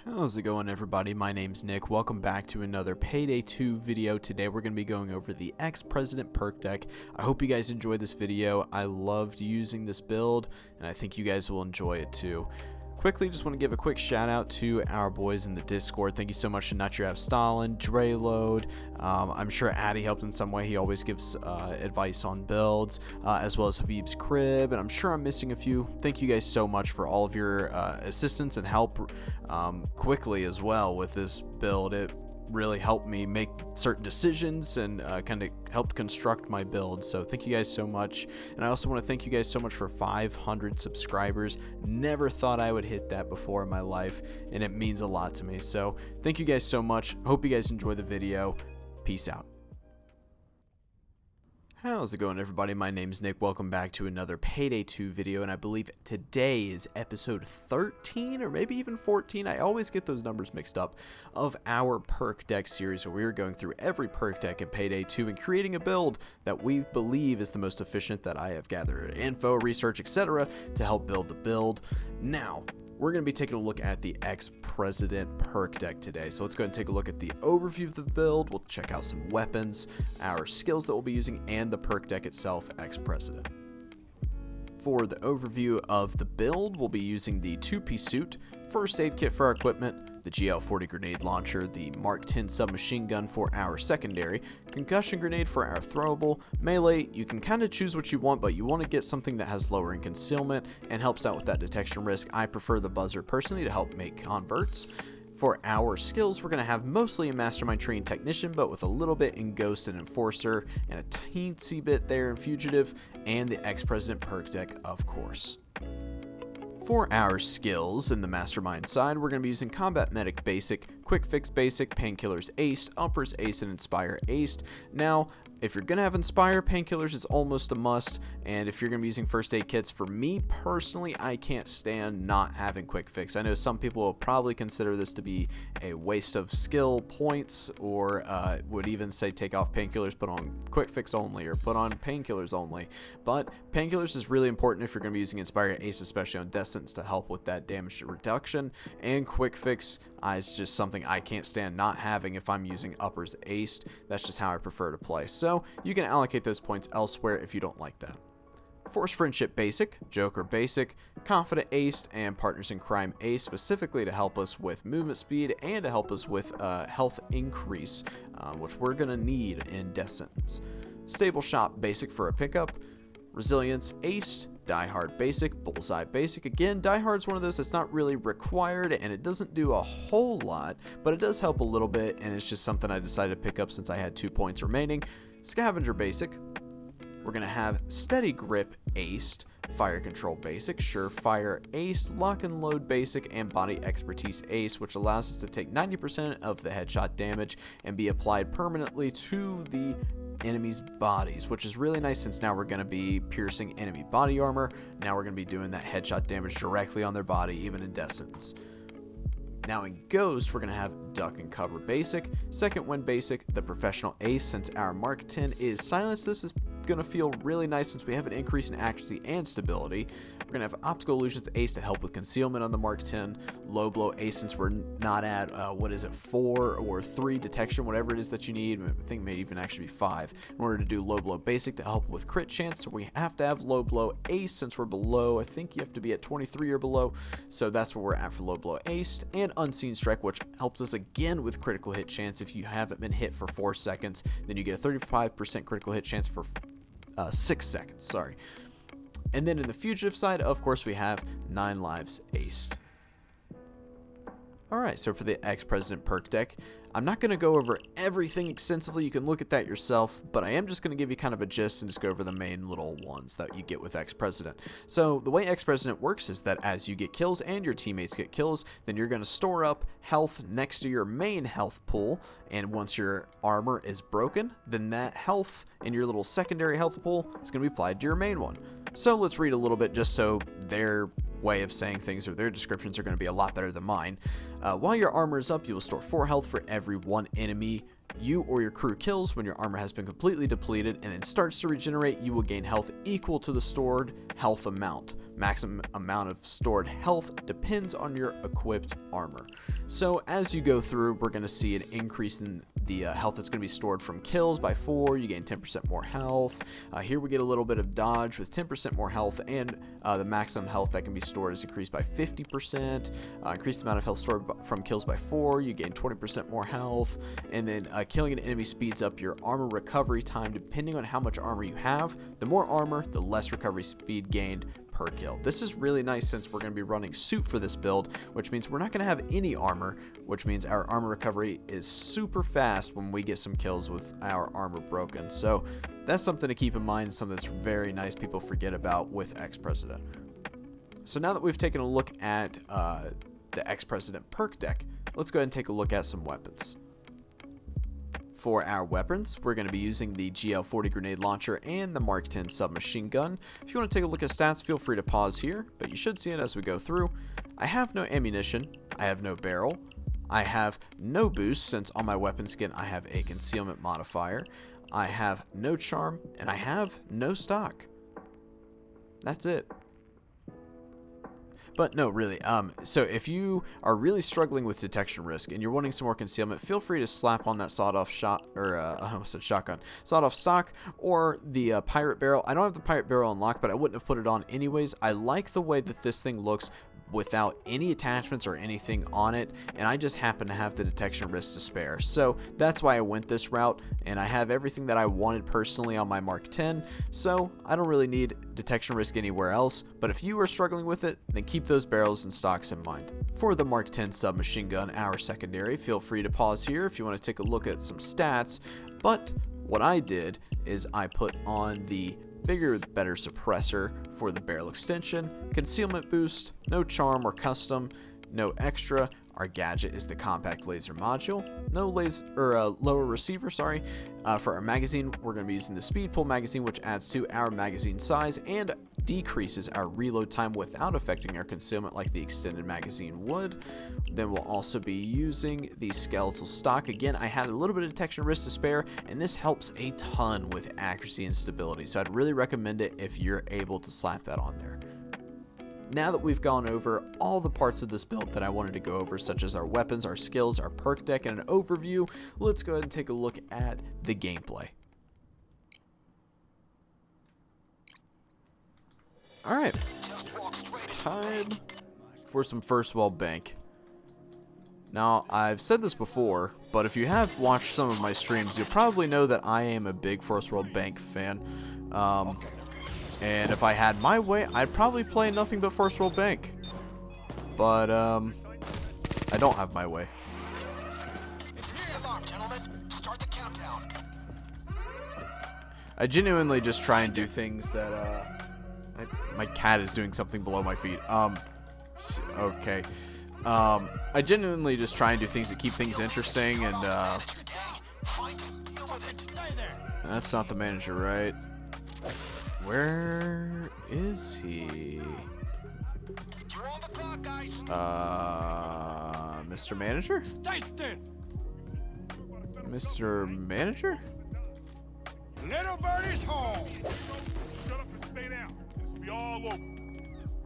How's it going, everybody? My name's Nick. Welcome back to another Payday 2 video. Today we're going to be going over the Ex-President Perk Deck. I hope you guys enjoyed this video. I loved using this build, and I think you guys will enjoy it too. Quickly, just want to give a quick shout out to our boys in the Discord. Thank you so much to Nutcher Stalin, Dreload. I'm sure Addy helped in some way. He always gives advice on builds, as well as Habib's Crib, and I'm sure I'm missing a few. Thank you guys so much for all of your assistance and help quickly as well with this build. It really helped me make certain decisions and kind of helped construct my build, so thank you guys so much. And I also want to thank you guys so much for 500 subscribers. Never thought I would hit that before in my life, and it means a lot to me, so thank you guys so much. Hope you guys enjoy the video. Peace out. How's it going, everybody? My name's Nick. Welcome back to another Payday 2 video, and I believe today is episode 13 or maybe even 14. I always get those numbers mixed up, of our perk deck series, where we are going through every perk deck in Payday 2 and creating a build that we believe is the most efficient, that I have gathered info, research, etc. to help build the build. Now, we're going to be taking a look at the Ex-President Perk Deck today. So let's go ahead and take a look at the overview of the build. We'll check out some weapons, our skills that we'll be using, and the perk deck itself, Ex-President. For the overview of the build, we'll be using the 2-piece suit, first aid kit for our equipment, the GL-40 grenade launcher, the Mark 10 submachine gun for our secondary, concussion grenade for our throwable, melee. You can kind of choose what you want, but you want to get something that has lowering concealment and helps out with that detection risk. I prefer the buzzer personally to help make converts. For our skills, we're going to have mostly a Mastermind Trained Technician, but with a little bit in Ghost and Enforcer, and a teensy bit there in Fugitive, and the Ex-President Perk Deck, of course. For our skills in the Mastermind side, we're going to be using Combat Medic Basic, Quick Fix Basic, Painkillers Aced, Uppers Aced, and Inspire Aced. Now, if you're going to have Inspire, Painkillers is almost a must, and if you're going to be using first aid kits, for me personally, I can't stand not having Quick Fix. I know some people will probably consider this to be a waste of skill points, or would even say take off Painkillers, put on Quick Fix only, or put on Painkillers only. But Painkillers is really important if you're going to be using Inspire Ace, especially on Death Sentence, to help with that damage reduction, and Quick Fix is just something I can't stand not having if I'm using Uppers Aced. That's just how I prefer to play. So you can allocate those points elsewhere if you don't like that. Force Friendship Basic, Joker Basic, Confident Aced, and Partners in Crime Ace, specifically to help us with movement speed and to help us with health increase, which we're going to need in Death Sentence. Stable Shot Basic for a pickup, Resilience Aced, Die Hard Basic, Bullseye Basic. Again, Die Hard's one of those that's not really required, and it doesn't do a whole lot, but it does help a little bit, and it's just something I decided to pick up since I had 2 points remaining. Scavenger Basic. We're going to have Steady Grip Aced, Fire Control Basic, Surefire Ace, Lock and Load Basic, and Body Expertise Ace, which allows us to take 90% of the headshot damage and be applied permanently to the enemies' bodies, which is really nice since now we're going to be piercing enemy body armor. Now we're going to be doing that headshot damage directly on their body, even in Death Sentence. Now in Ghost, we're going to have Duck and Cover Basic, Second Wind Basic, the Professional Ace. Since our Mark 10 is silenced, this is going to feel really nice since we have an increase in accuracy and stability. We're going to have Optical Illusions Ace to help with concealment on the Mark 10, Low Blow Ace since we're not at, 4 or 3 detection, whatever it is that you need. I think it may even actually be 5 in order to do Low Blow Basic to help with crit chance. So we have to have Low Blow Ace since we're below. I think you have to be at 23 or below, so that's where we're at for Low Blow Ace. And Unseen Strike, which helps us again with critical hit chance. If you haven't been hit for 4 seconds, then you get a 35% critical hit chance for 6 seconds, sorry. And then in the Fugitive side, of course, we have 9 Lives Aced. Alright, so for the Ex-President Perk Deck, I'm not going to go over everything extensively. You can look at that yourself, but I am just going to give you kind of a gist and just go over the main little ones that you get with Ex-President. So the way Ex-President works is that as you get kills and your teammates get kills, then you're going to store up health next to your main health pool, and once your armor is broken, then that health in your little secondary health pool is going to be applied to your main one. So let's read a little bit just so their way of saying things or their descriptions are going to be a lot better than mine. While your armor is up, you will store 4 health for every 1 enemy you or your crew kills. When your armor has been completely depleted and then starts to regenerate, you will gain health equal to the stored health amount. maximum amount of stored health depends on your equipped armor. So as you go through, we're going to see an increase in the health that's going to be stored from kills by 4. You gain 10% more health. Here we get a little bit of dodge with 10% more health, and the maximum health that can be stored is increased by 50%. Increased amount of health stored from kills by 4. You gain 20% more health, and then killing an enemy speeds up your armor recovery time depending on how much armor you have. The more armor, the less recovery speed gained per kill. This is really nice since we're going to be running suit for this build, which means we're not going to have any armor, which means our armor recovery is super fast when we get some kills with our armor broken. So that's something to keep in mind, something that's very nice people forget about with Ex-President. So now that we've taken a look at the Ex-President Perk Deck, let's go ahead and take a look at some weapons. For our weapons, we're going to be using the GL40 grenade launcher and the Mark 10 submachine gun. If you want to take a look at stats, feel free to pause here, but you should see it as we go through. I have no ammunition, I have no barrel, I have no boost since on my weapon skin I have a concealment modifier, I have no charm, and I have no stock. That's it. But no, really, so if you are really struggling with detection risk and you're wanting some more concealment, feel free to slap on that sawed-off shot, or I almost said shotgun, sawed-off stock, or the pirate barrel. I don't have the pirate barrel unlocked, but I wouldn't have put it on anyways. I like the way that this thing looks without any attachments or anything on it, and I just happen to have the detection risk to spare. So that's why I went this route, and I have everything that I wanted personally on my Mark 10, so I don't really need detection risk anywhere else. But if you are struggling with it, then keep those barrels and stocks in mind. For the Mark 10 submachine gun, our secondary, feel free to pause here if you want to take a look at some stats, but what I did is I put on the bigger, better suppressor for the barrel extension, concealment boost, no charm or custom, no extra. Our gadget is the compact laser module, no laser or lower receiver. For our magazine, we're going to be using the speed pull magazine, which adds to our magazine size and decreases our reload time without affecting our concealment like the extended magazine would. Then we'll also be using the skeletal stock. Again, I had a little bit of detection risk to spare, and this helps a ton with accuracy and stability, so I'd really recommend it if you're able to slap that on there. Now that we've gone over all the parts of this build that I wanted to go over, such as our weapons, our skills, our perk deck, and an overview, let's go ahead and take a look at the gameplay. Alright, time for some first wall bank. Now, I've said this before, but if you have watched some of my streams, you'll probably know that I am a big first world bank fan. And if I had my way, I'd probably play nothing but First World Bank. But, I don't have my way. I genuinely just try and do things that, my cat is doing something below my feet. Okay. I genuinely just try and do things that keep things interesting, and, that's not the manager, right? Where is he? Mr. Manager? Mr. Manager? Little birdie's home. Shut up and stay down. This will be all over.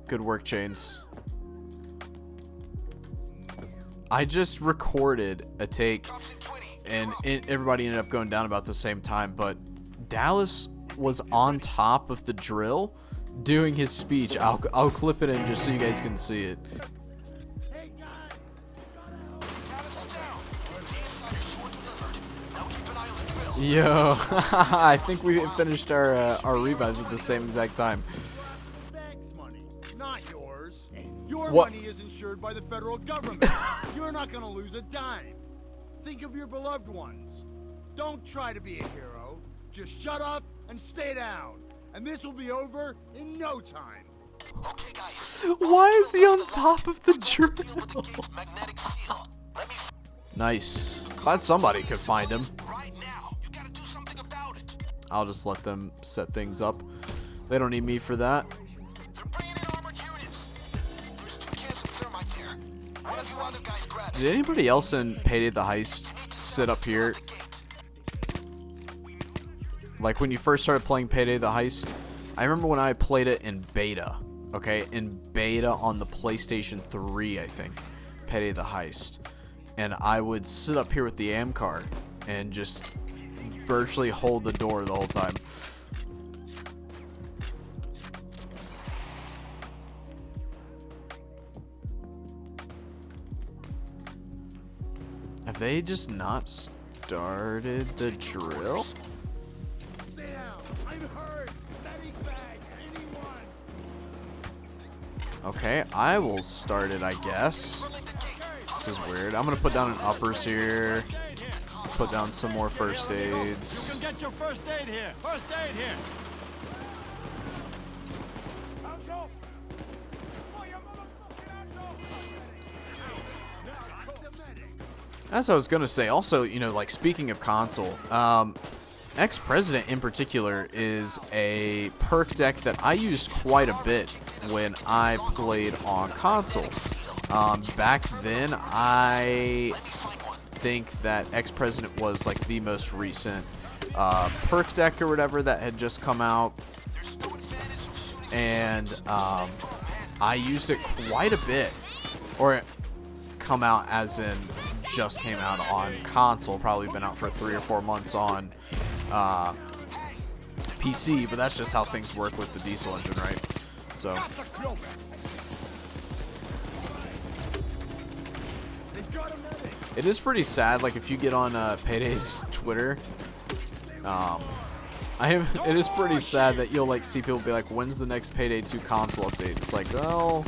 Good work, Chains. I just recorded a take, and everybody ended up going down about the same time, but Dallas was on top of the drill doing his speech. I'll clip it in just so you guys can see it. Yo, I think we finished our revives at the same exact time. Bank's money, not yours. Your What? money is insured by the federal government. You're not gonna lose a dime. Think of your beloved ones. Don't try to be a hero. Just shut up and stay down, and this will be over in no time. Okay, guys. Why is he on top of the drill? Nice. Glad somebody could find him. Right now, you gotta do something about it. I'll just let them set things up. They don't need me for that. They're bringing in armored units. There's 2 cans of thermite there. One of you other guys grab it. Did anybody else in Payday the Heist sit up here? Like when you first started playing Payday the Heist, I remember when I played it in beta, okay, in beta on the PlayStation 3, I think. Payday the Heist. And I would sit up here with the AM card and just virtually hold the door the whole time. Have they just not started the drill? Stay down. I'm hurt. Medic bag. Anyone? Okay, I will start it, I guess. This is weird. I'm gonna put down an uppers here. Put down some more first aids. You can get your first aid here. First aid here. As I was gonna say, also, you know, like speaking of console, Ex-President in particular is a perk deck that I used quite a bit when I played on console. Back then, I think that Ex-President was like the most recent perk deck or whatever that had just come out, and I used it quite a bit, or come out as in just came out on console, probably been out for 3 or 4 months on PC, but that's just how things work with the diesel engine, right? So it is pretty sad, like if you get on Payday's Twitter, it is pretty sad that you'll like see people be like, when's the next Payday 2 console update? It's like, oh,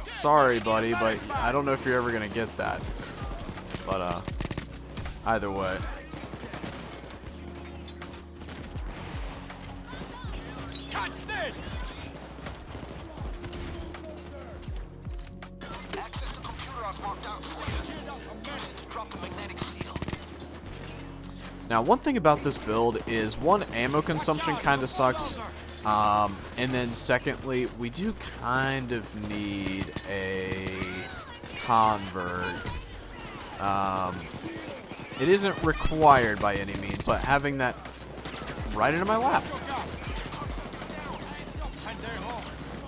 sorry buddy, but I don't know if you're ever gonna get that. But either way. Catch this! Access the computer I've marked out for you. Use it to drop the magnetic seal. Now, one thing about this build is, one, ammo consumption kind of sucks. And then secondly, we do kind of need a convert. It isn't required by any means, but having that right into my lap.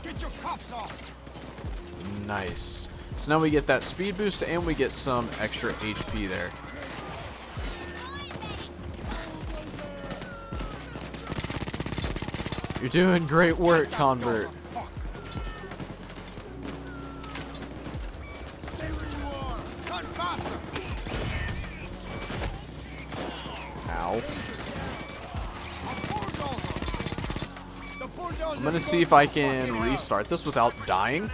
Get your cuffs off. Nice. So now we get that speed boost and we get some extra HP there. You're doing great work, Convert. Stay where you are. Cut faster. Ow. The bulldozer. I'm gonna see if I can restart this without dying.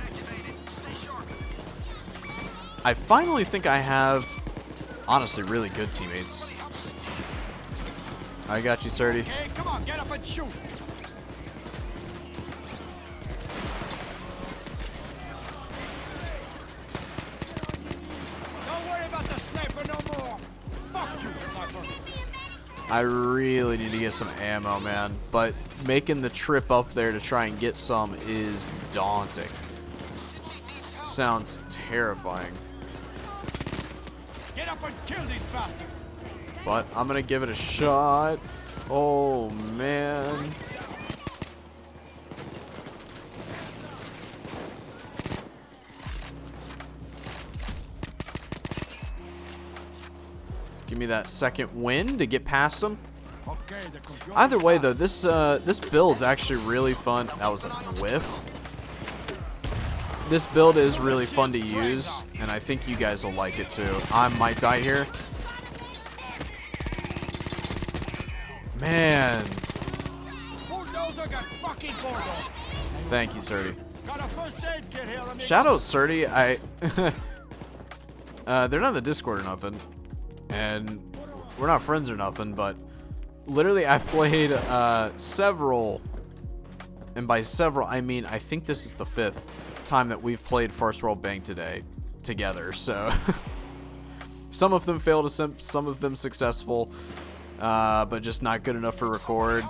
I finally think I have, honestly, really good teammates. I got you, Surdy. Okay, come on, get up and shoot. Don't worry about the sniper no more. Fuck you, sniper. I really need to get some ammo, man. But making the trip up there to try and get some is daunting. Sounds terrifying. Get up and kill these bastards. But I'm gonna give it a shot. Oh, man. Give me that second win to get past them. Okay, the computer. Either way, though, this build's actually really fun. That was a whiff. This build is really fun to use, and I think you guys will like it too. I might die here. Man. Bulldozer got fucking bulldozed. Thank you, Surdy. Got a first aid kit here. Let me Shout out Surdy. They're not in the Discord or nothing, and we're not friends or nothing, but literally I've played several, and by several I mean I think this is the 5th time that we've played First World Bank together, so some of them failed, some of them successful, but just not good enough for record.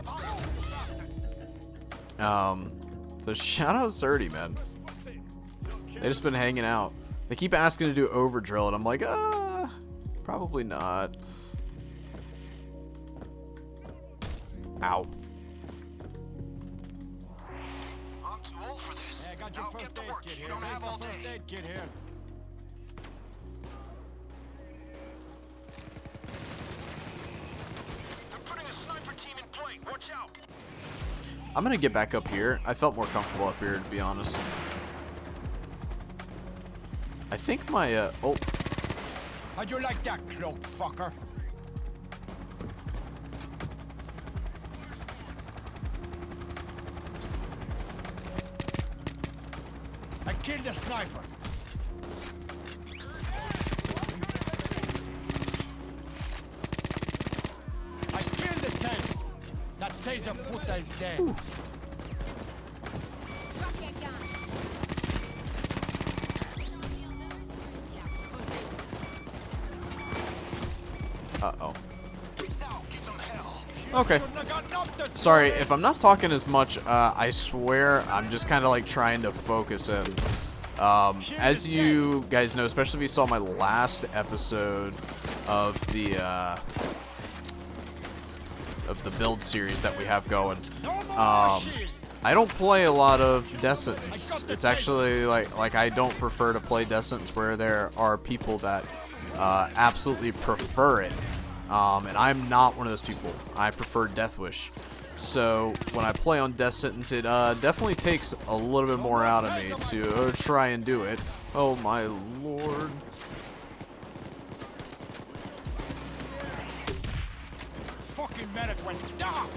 So shout out Surdy, man. They just been hanging out. They keep asking to do overdrill, and I'm like, probably not. Ow. I'm too old for this. got your Now get first to aid work. kit You here. don't Where's have the all first day. aid kit here? They're putting a sniper team in play. Watch out. I'm gonna get back up here. I felt more comfortable up here, to be honest. I think my, oh. How'd you like that, cloak fucker? I killed the sniper. I killed the tank. That taser puta is dead. Ooh. Uh-oh. Now give them hell. Okay. Shouldn't have gotten up this Sorry, morning. if I'm not talking as much, I swear I'm just kind of like trying to focus in. As you guys know, especially if you saw my last episode of the build series that we have going, No more shit. I don't play a lot of Death Sentence. It's actually like I don't prefer to play Death Sentence where there are people that absolutely prefer it. And I'm not one of those people. I prefer Death Wish. So when I play on Death Sentence, it definitely takes a little bit more out of me to try and do it. Oh my lord. Fucking medic went down.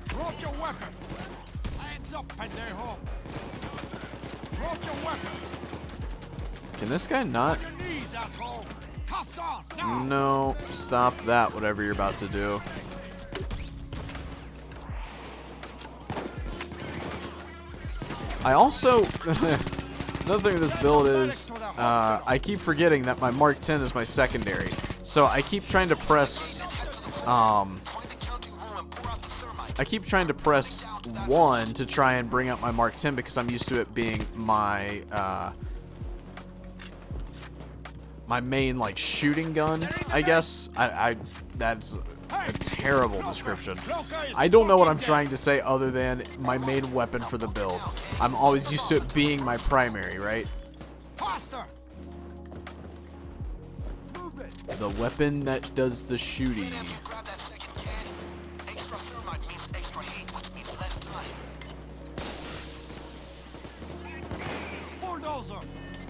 Drop your weapon. Hands up, pendejo. Drop your weapon. Can this guy not? On your knees, asshole. Cuffs off now. No, stop that, whatever you're about to do. I also, another thing with this build is, I keep forgetting that my Mark 10 is my secondary. So I keep trying to press, Find the counting room and pour out the thermite. I keep trying to press 1 to try and bring up my Mark 10 because I'm used to it being my, my main, like, shooting gun, I guess. That's a terrible description. I don't know what I'm trying to say other than my main weapon for the build. I'm always used to it being my primary, right? Faster. The weapon that does the shooting. Grab that second can. Extra thermite means extra heat, which means less time. Bulldozer.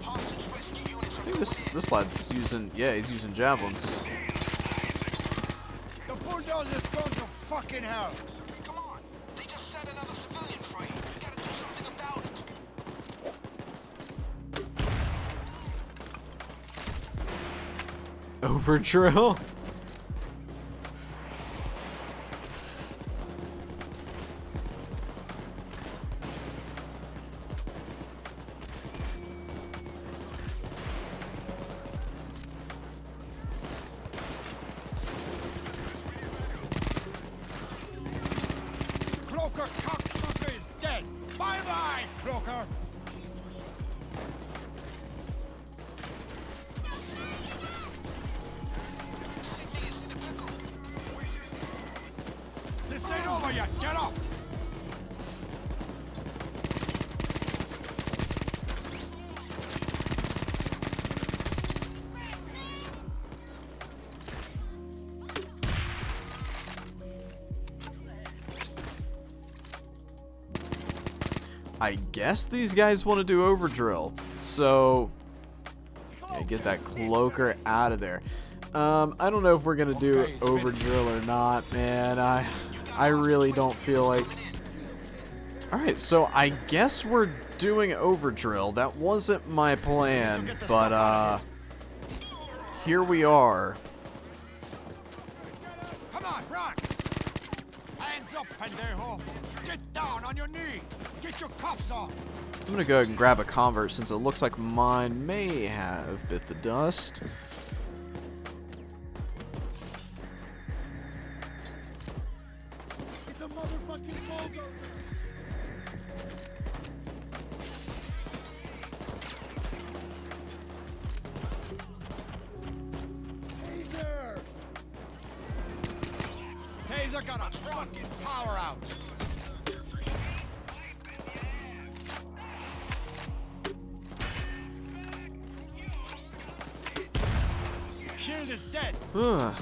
Hostage rescue units I are think this lad's using, yeah, he's using javelins. The bulldozer's going to fucking hell. Come on. They just set another civilian free. We gotta do something about it. Overdrill? Cloaker cocksucker is dead. Bye-bye, Cloaker. Sydney is in a pickle. This ain't over yet. Get up. I guess these guys want to do overdrill. So, okay, get that cloaker out of there. I don't know if we're gonna do overdrill or not, man. I really don't feel like. All right, so I guess we're doing overdrill. That wasn't my plan, but here we are. Come on, run. Hands up, pendejo. Get down on your knee. Get your cuffs off. I'm gonna go ahead and grab a convert since it looks like mine may have bit the dust. It's a motherfucking bulldozer. Taser! Taser got a fucking power out. killed is dead. Ugh.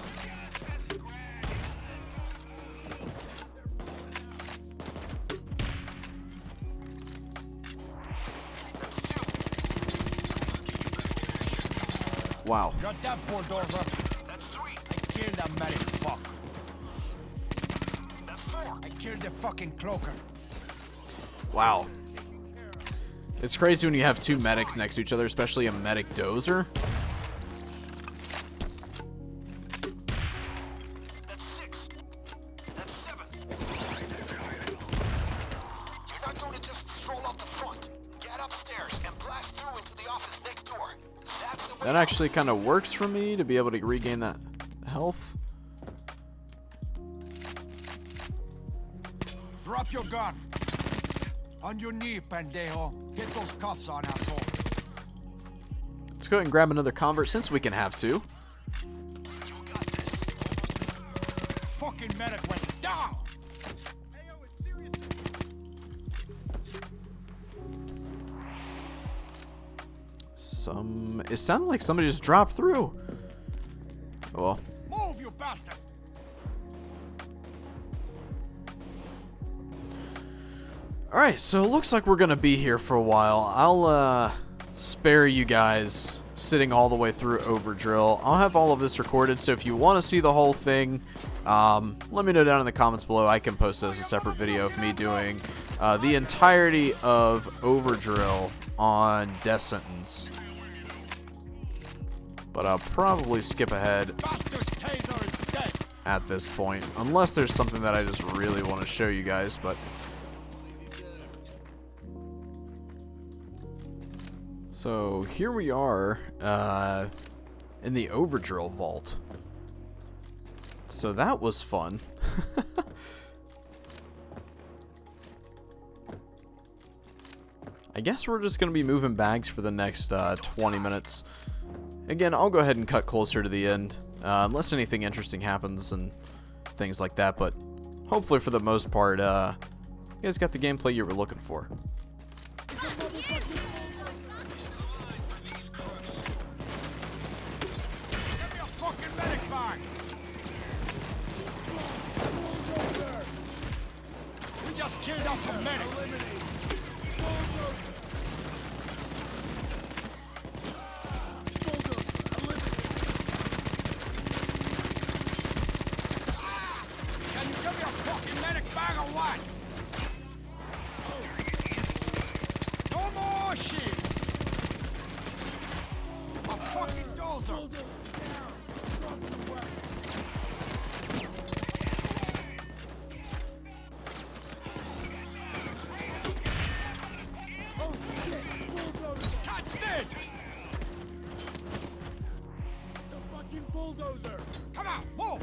Wow. Got that bulldozer. That's 3. I killed that medic. Fuck. That's 4. I killed the fucking cloaker. Wow. It's crazy when you have 2 medics next to each other, especially a medic dozer. That's 6. That's 7. You're not going to just stroll up the front. Get upstairs and blast through into the office next door. That's the way. That actually kind of works for me to be able to regain that health. Drop your gun. On your knee, pendejo. Get those cuffs on, asshole. Let's go ahead and grab another convert since we can have 2. You got this. Fucking medic went down. It sounded like somebody just dropped through. Well, Move, you bastard. alright, so it looks like we're gonna be here for a while. I'll spare you guys sitting all the way through Overdrill. I'll have all of this recorded, so if you want to see the whole thing, let me know down in the comments below. I can post this as a separate video of me doing the entirety of Overdrill on Death Sentence. But I'll probably skip ahead Bastard taser is dead. at this point, unless there's something that I just really want to show you guys, but... So, here we are, in the Overdrill vault. So that was fun. I guess we're just going to be moving bags for the next 20 minutes. Again, I'll go ahead and cut closer to the end, unless anything interesting happens and things like that, but hopefully for the most part, you guys got the gameplay you were looking for. Give me a fucking medic bag. We just killed us a medic. Can you give me a fucking medic bag or what? No more shit. A fucking dozer. Catch this! It's a fucking bulldozer! Come on, move!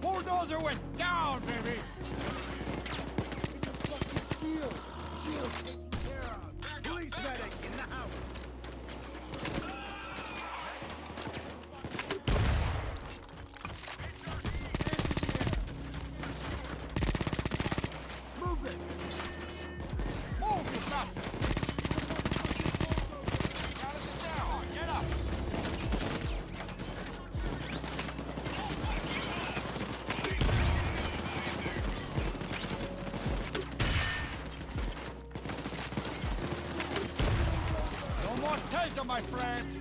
Bulldozer went down, baby! It's a fucking shield! Shield taken care of! Police medic in the house! Move it! Move, you bastard! Dallas is down! Get up! No more taser, my friends!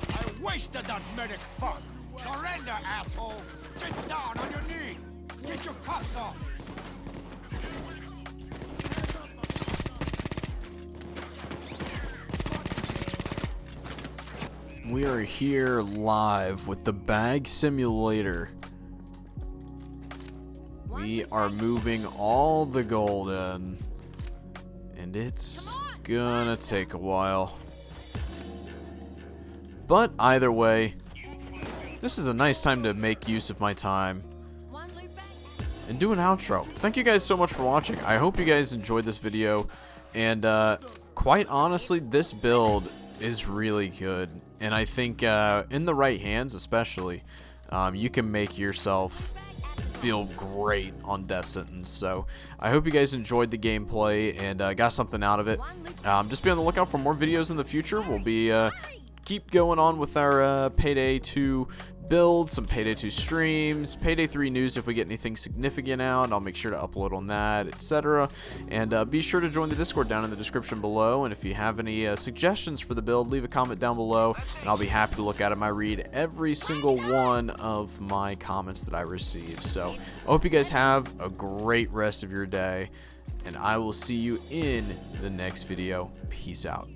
I wasted that medic fuck! Surrender, asshole! Get down on your knees! Get your cuffs off! We are here live with the bag simulator. We are moving all the gold in, and it's gonna take a while. But either way, this is a nice time to make use of my time and do an outro. Thank you guys so much for watching. I hope you guys enjoyed this video, and quite honestly, this build is really good. And I think in the right hands especially, you can make yourself feel great on Death Sentence. So I hope you guys enjoyed the gameplay and got something out of it. Just be on the lookout for more videos in the future. We'll be keep going on with our Payday 2 builds, some Payday 2 streams, Payday 3 news if we get anything significant out. I'll make sure to upload on that, etc. And be sure to join the Discord down in the description below. And if you have any suggestions for the build, leave a comment down below, and I'll be happy to look at them. I read every single one of my comments that I receive. So I hope you guys have a great rest of your day, and I will see you in the next video. Peace out.